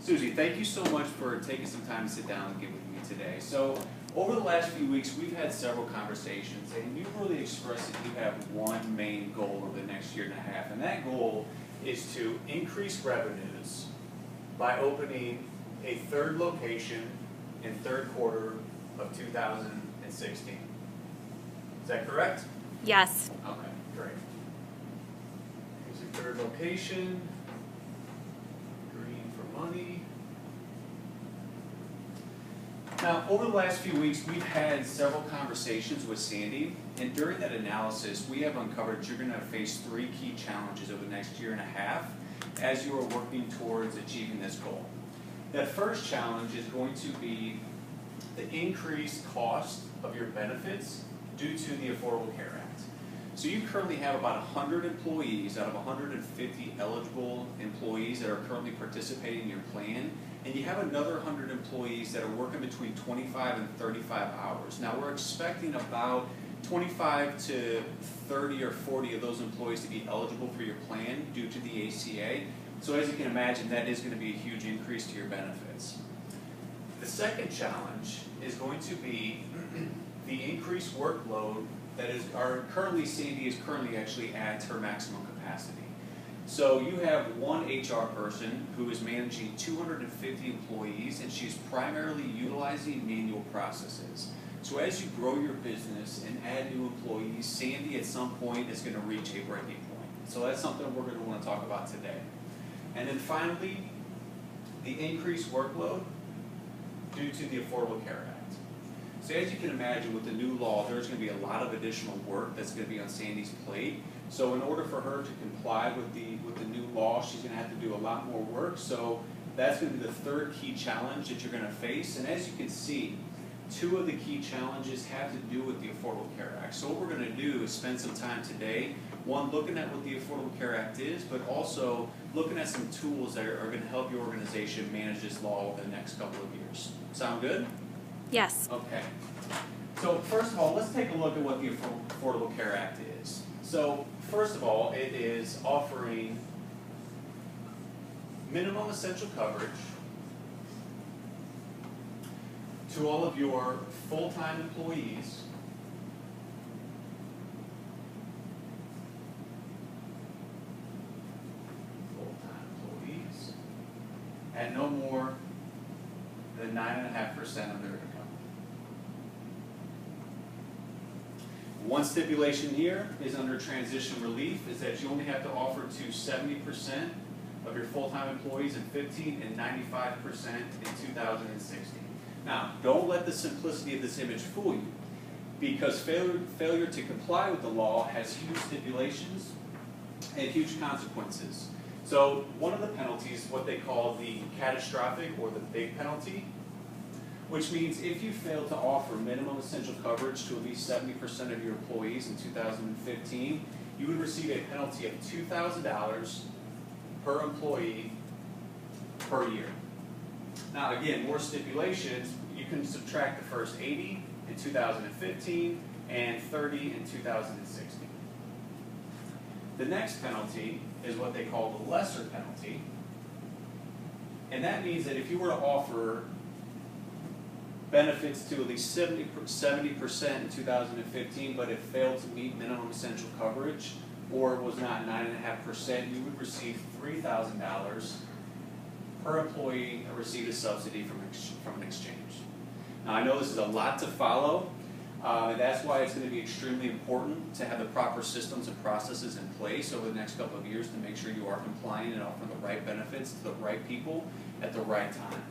Susie, thank you so much for taking some time to sit down and get with me today. So, over the last few weeks, we've had several conversations, and you've really expressed that you have one main goal over the next year and a half, and that goal is to increase revenues by opening a third location in third quarter of 2016. Is that correct? Yes. Okay, great. Here's your third location. Green for money. Now, over the last few weeks, we've had several conversations with Sandy, and during that analysis, we have uncovered that you're going to face three key challenges over the next year and a half as you are working towards achieving this goal. That first challenge is going to be the increased cost of your benefits due to the Affordable Care Act. So you currently have about 100 employees out of 150 eligible employees that are currently participating in your plan, and you have another 100 employees that are working between 25 and 35 hours. Now we're expecting about 25 to 30 or 40 of those employees to be eligible for your plan due to the ACA. So as you can imagine, that is going to be a huge increase to your benefits. The second challenge is going to be the increased workload that is Sandy is currently actually at her maximum capacity. So you have one HR person who is managing 250 employees, and she's primarily utilizing manual processes. So as you grow your business and add new employees, Sandy at some point is going to reach a breaking point. So that's something we're going to want to talk about today. And then finally, the increased workload due to the Affordable Care Act. So as you can imagine, with the new law, there's going to be a lot of additional work that's going to be on Sandy's plate. So in order for her to comply with the new law, she's going to have to do a lot more work. So that's going to be the third key challenge that you're going to face. And as you can see, two of the key challenges have to do with the Affordable Care Act. So what we're going to do is spend some time today, one, looking at what the Affordable Care Act is, but also looking at some tools that are going to help your organization manage this law over the next couple of years. Sound good? Yes. Okay. So first of all, let's take a look at what the Affordable Care Act is. So first of all, it is offering minimum essential coverage to all of your full-time employees at no more than 9.5% of their income. One stipulation here is under transition relief is that you only have to offer to 70% of your full-time employees in 15 and 95% in 2016. Now, don't let the simplicity of this image fool you, because failure to comply with the law has huge stipulations and huge consequences. So one of the penalties is what they call the catastrophic or the big penalty, which means if you fail to offer minimum essential coverage to at least 70% of your employees in 2015, you would receive a penalty of $2,000 per employee per year. Now again, more stipulations, you can subtract the first 80 in 2015 and 30 in 2016. The next penalty is what they call the lesser penalty, and that means that if you were to offer benefits to at least 70% in 2015, but it failed to meet minimum essential coverage, or was not 9.5%, you would receive $3,000 per employee that received a subsidy from an exchange. Now I know this is a lot to follow, and that's why it's going to be extremely important to have the proper systems and processes in place over the next couple of years to make sure you are compliant and offering the right benefits to the right people at the right time.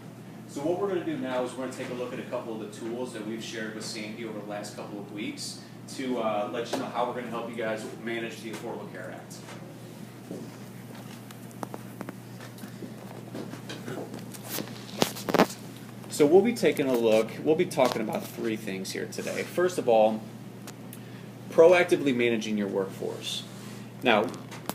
So what we're going to do now is we're going to take a look at a couple of the tools that we've shared with Sandy over the last couple of weeks to let you know how we're going to help you guys manage the Affordable Care Act. So we'll be taking a look, we'll be talking about three things here today. First of all, proactively managing your workforce. Now,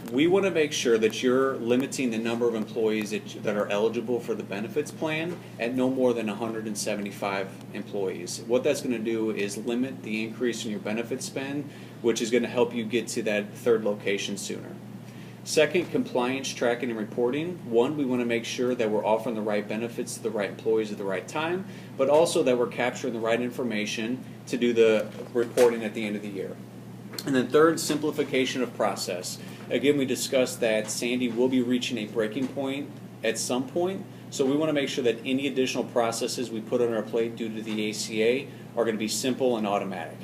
we want to make sure that you're limiting the number of employees that are eligible for the benefits plan at no more than 175 employees. What that's going to do is limit the increase in your benefit spend, which is going to help you get to that third location sooner. Second, compliance tracking and reporting. One, we want to make sure that we're offering the right benefits to the right employees at the right time, but also that we're capturing the right information to do the reporting at the end of the year. And then third, simplification of process. Again, we discussed that Sandy will be reaching a breaking point at some point, so we want to make sure that any additional processes we put on our plate due to the ACA are going to be simple and automatic.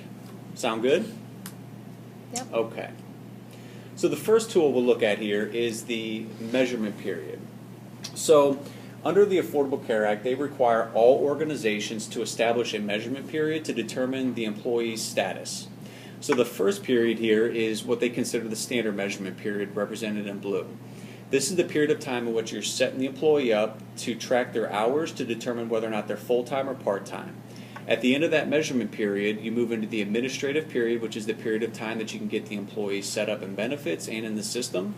Sound good? Yep. Okay. So the first tool we'll look at here is the measurement period. So under the Affordable Care Act, they require all organizations to establish a measurement period to determine the employee's status. So the first period here is what they consider the standard measurement period, represented in blue. This is the period of time in which you're setting the employee up to track their hours to determine whether or not they're full-time or part-time. At the end of that measurement period, you move into the administrative period, which is the period of time that you can get the employee set up in benefits and in the system.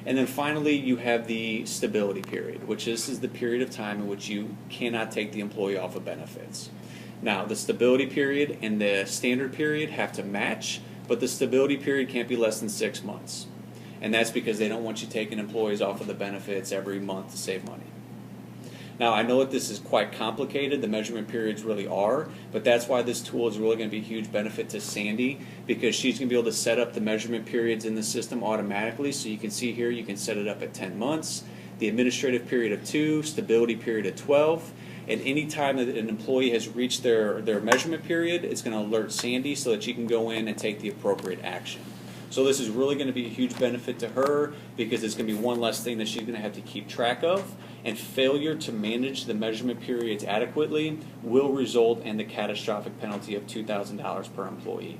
And then finally, you have the stability period, which this is the period of time in which you cannot take the employee off of benefits. Now, the stability period and the standard period have to match, but the stability period can't be less than 6 months. And that's because they don't want you taking employees off of the benefits every month to save money. Now, I know that this is quite complicated, the measurement periods really are, but that's why this tool is really going to be a huge benefit to Sandy, because she's going to be able to set up the measurement periods in the system automatically. So you can see here, you can set it up at 10 months, the administrative period of 2, stability period of 12, and any time that an employee has reached their measurement period, it's going to alert Sandy so that she can go in and take the appropriate action. So this is really going to be a huge benefit to her, because it's going to be one less thing that she's going to have to keep track of, and failure to manage the measurement periods adequately will result in the catastrophic penalty of $2,000 per employee.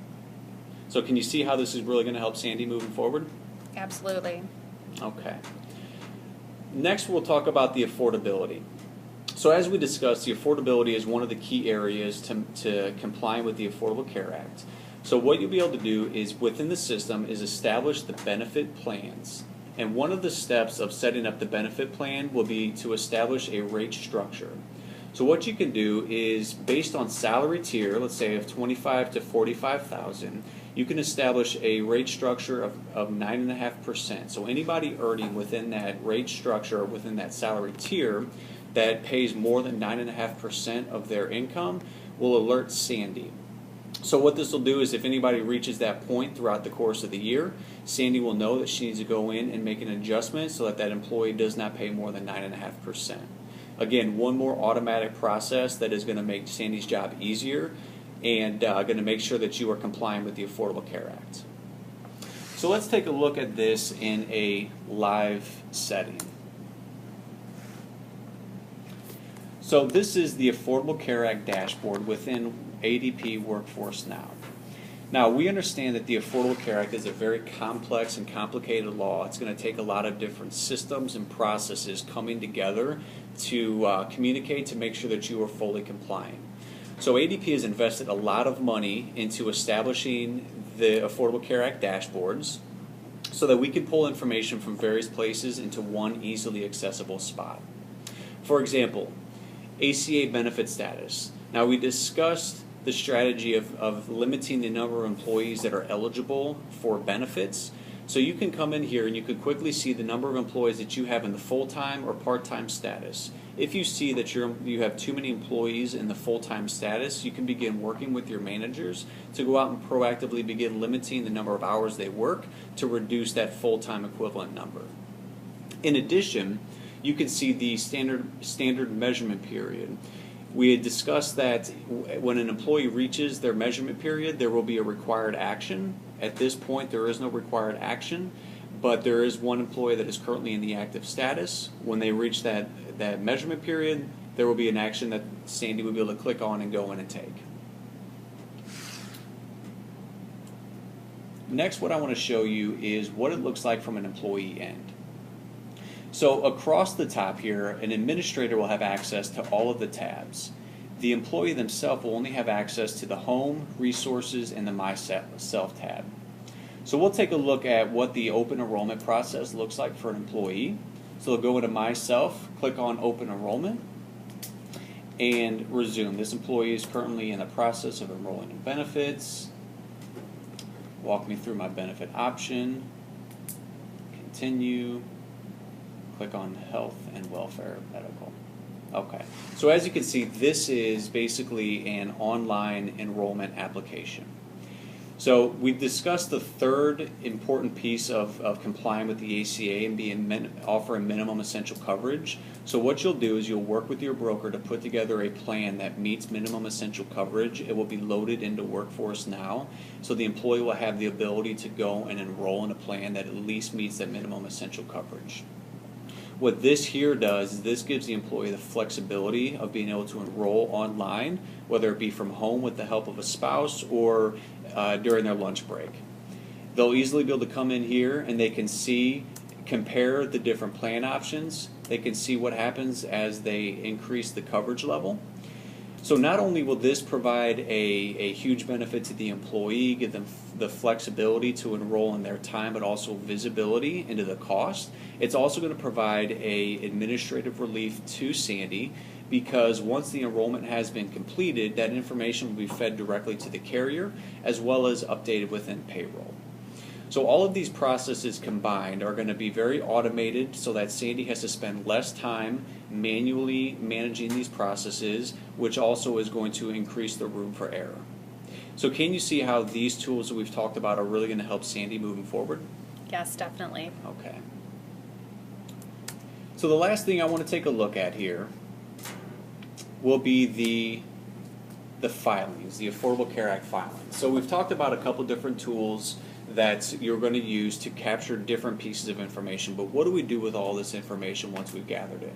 So can you see how this is really going to help Sandy moving forward? Absolutely. Okay. Next, we'll talk about the affordability. So as we discussed, the affordability is one of the key areas to complying with the Affordable Care Act. So what you'll be able to do is, within the system, is establish the benefit plans. And one of the steps of setting up the benefit plan will be to establish a rate structure. So what you can do is, based on salary tier, let's say of $25,000 to $45,000, you can establish a rate structure of 9.5%. So anybody earning within that rate structure, within that salary tier, that pays more than 9.5% of their income will alert Sandy. So what this will do is, if anybody reaches that point throughout the course of the year, Sandy will know that she needs to go in and make an adjustment so that that employee does not pay more than 9.5%. Again, one more automatic process that is going to make Sandy's job easier and going to make sure that you are complying with the Affordable Care Act. So let's take a look at this in a live setting. So this is the Affordable Care Act dashboard within ADP Workforce Now. Now, we understand that the Affordable Care Act is a very complex and complicated law. It's going to take a lot of different systems and processes coming together to communicate to make sure that you are fully compliant. So ADP has invested a lot of money into establishing the Affordable Care Act dashboards so that we can pull information from various places into one easily accessible spot. For example, ACA benefit status. Now, we discussed the strategy of limiting the number of employees that are eligible for benefits. So you can come in here and you can quickly see the number of employees that you have in the full-time or part-time status. If you see that you have too many employees in the full-time status, you can begin working with your managers to go out and proactively begin limiting the number of hours they work to reduce that full-time equivalent number. In addition, you can see the standard measurement period. We had discussed that when an employee reaches their measurement period, there will be a required action. At this point, there is no required action, but there is one employee that is currently in the active status. When they reach that measurement period, there will be an action that Sandy will be able to click on and go in and take. Next, what I want to show you is what it looks like from an employee end. So across the top here, an administrator will have access to all of the tabs. The employee themselves will only have access to the Home, Resources, and the Myself tab. So we'll take a look at what the open enrollment process looks like for an employee. So they'll go into Myself, click on Open Enrollment, and resume. This employee is currently in the process of enrolling in benefits. Walk me through my benefit option. continue, click on health and welfare medical. Okay, so as you can see, this is basically an online enrollment application. So we discussed the third important piece of complying with the ACA and offering minimum essential coverage. So what you'll do is you'll work with your broker to put together a plan that meets minimum essential coverage. It will be loaded into Workforce Now, so the employee will have the ability to go and enroll in a plan that at least meets that minimum essential coverage. What this here does is this gives the employee the flexibility of being able to enroll online, whether it be from home with the help of a spouse or during their lunch break. They'll easily be able to come in here and they can compare the different plan options. They can see what happens as they increase the coverage level. So not only will this provide a huge benefit to the employee, give them the flexibility to enroll in their time, but also visibility into the cost, it's also going to provide a administrative relief to Sandy, because once the enrollment has been completed, that information will be fed directly to the carrier as well as updated within payroll. So all of these processes combined are going to be very automated, so that Sandy has to spend less time manually managing these processes, which also is going to increase the room for error. So can you see how these tools that we've talked about are really going to help Sandy moving forward? Yes, definitely. Okay. So the last thing I want to take a look at here will be the filings, the Affordable Care Act filings. So we've talked about a couple different tools that you're going to use to capture different pieces of information, but what do we do with all this information once we've gathered it?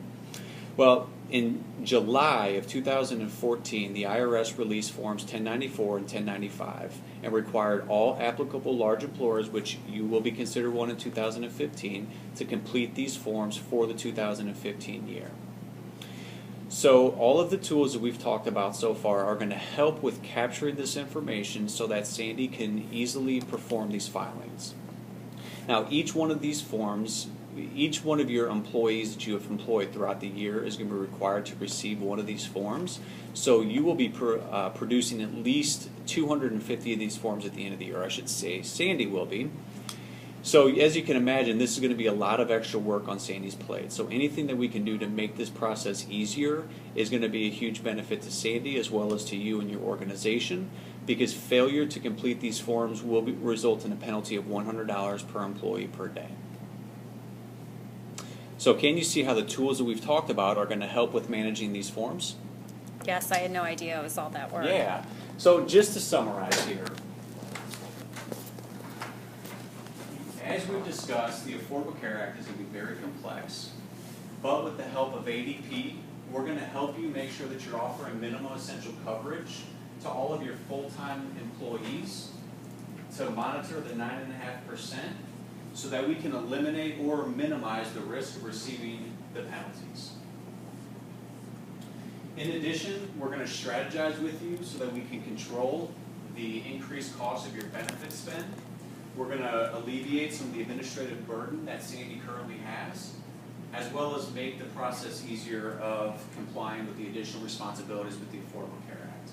Well, in July of 2014, the IRS released Forms 1094 and 1095 and required all applicable large employers, which you will be considered one in 2015, to complete these forms for the 2015 year. So all of the tools that we've talked about so far are going to help with capturing this information so that Sandy can easily perform these filings. Now, each one of these forms, each one of your employees that you have employed throughout the year is going to be required to receive one of these forms. So you will be producing at least 250 of these forms at the end of the year. I should say Sandy will be. So as you can imagine, this is going to be a lot of extra work on Sandy's plate. So anything that we can do to make this process easier is going to be a huge benefit to Sandy as well as to you and your organization, because failure to complete these forms will result in a penalty of $100 per employee per day. So can you see how the tools that we've talked about are going to help with managing these forms? Yes, I had no idea it was all that work. Yeah. So just to summarize here, as we've discussed, the Affordable Care Act is going to be very complex, but with the help of ADP, we're going to help you make sure that you're offering minimum essential coverage to all of your full-time employees to monitor the 9.5% so that we can eliminate or minimize the risk of receiving the penalties. In addition, we're going to strategize with you so that we can control the increased cost of your benefit spend. We're going to alleviate some of the administrative burden that Sandy currently has, as well as make the process easier of complying with the additional responsibilities with the Affordable Care Act.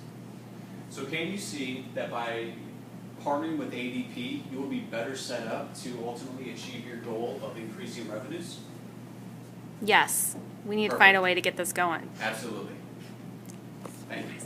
So can you see that by partnering with ADP, you will be better set up to ultimately achieve your goal of increasing revenues? Yes, we need to Perfect. find a way to get this going. Absolutely. Thank you.